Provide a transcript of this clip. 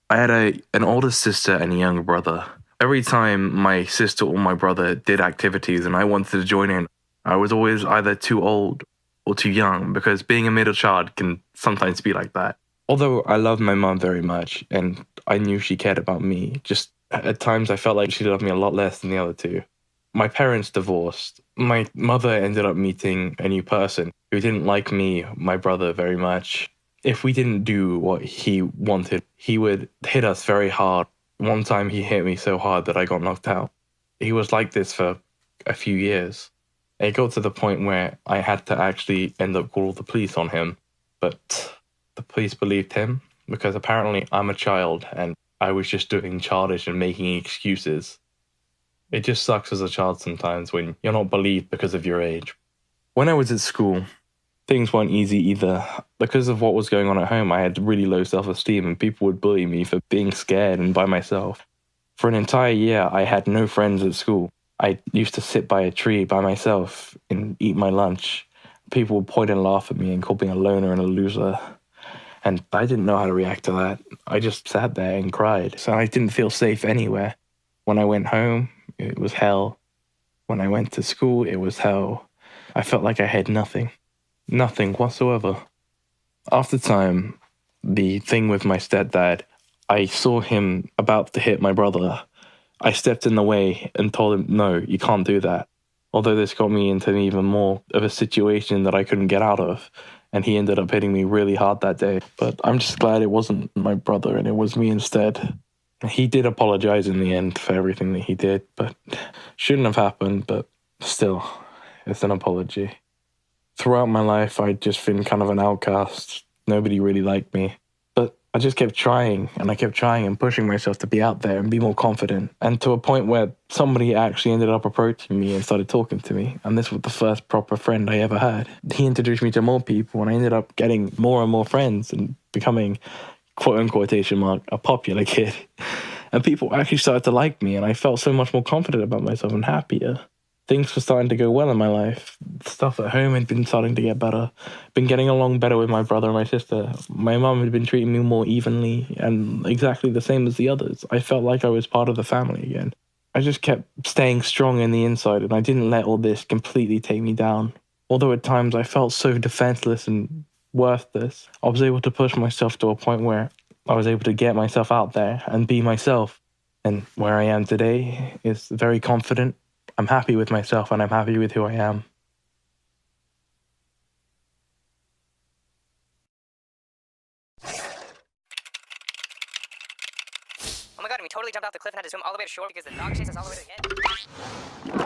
I had an older sister and a younger brother. Every time my sister or my brother did activities and I wanted to join in, I was always either too old or too young because being a middle child can sometimes be like that. Although I loved my mom very much and I knew she cared about me, just at times I felt like she loved me a lot less than the other two. My parents divorced. My mother ended up meeting a new person who didn't like me, my brother, very much. If we didn't do what he wanted, he would hit us very hard. One time he hit me so hard that I got knocked out. He was like this for a few years. It got to the point where I had to actually end up calling the police on him, but the police believed him because apparently I'm a child and I was just doing childish and making excuses. It just sucks as a child sometimes when you're not believed because of your age. When I was at school, things weren't easy either. Because of what was going on at home, I had really low self-esteem and people would bully me for being scared and by myself. For an entire year, I had no friends at school. I used to sit by a tree by myself and eat my lunch. People would point and laugh at me and call me a loner and a loser. And I didn't know how to react to that. I just sat there and cried. So I didn't feel safe anywhere. When I went home, it was hell. When I went to school, it was hell. I felt like I had nothing. Nothing whatsoever. After time, the thing with my stepdad, I saw him about to hit my brother. I stepped in the way and told him, no, you can't do that. Although this got me into even more of a situation that I couldn't get out of. And he ended up hitting me really hard that day. But I'm just glad it wasn't my brother and it was me instead. He did apologize in the end for everything that he did, but shouldn't have happened, but still, it's an apology. Throughout my life, I'd just been kind of an outcast. Nobody really liked me. But I just kept trying, and I kept trying and pushing myself to be out there and be more confident. And to a point where somebody actually ended up approaching me and started talking to me. And this was the first proper friend I ever had. He introduced me to more people, and I ended up getting more and more friends and becoming, quote unquote, quotation mark, a popular kid. And people actually started to like me, and I felt so much more confident about myself and happier. Things were starting to go well in my life. Stuff at home had been starting to get better. Been getting along better with my brother and my sister. My mum had been treating me more evenly and exactly the same as the others. I felt like I was part of the family again. I just kept staying strong in the inside, and I didn't let all this completely take me down. Although at times I felt so defenseless and worthless, I was able to push myself to a point where I was able to get myself out there and be myself. And where I am today is very confident. I'm happy with myself and I'm happy with who I am. Oh my god, and we totally jumped off the cliff and had to swim all the way to shore because the dog chased us all the way to the end.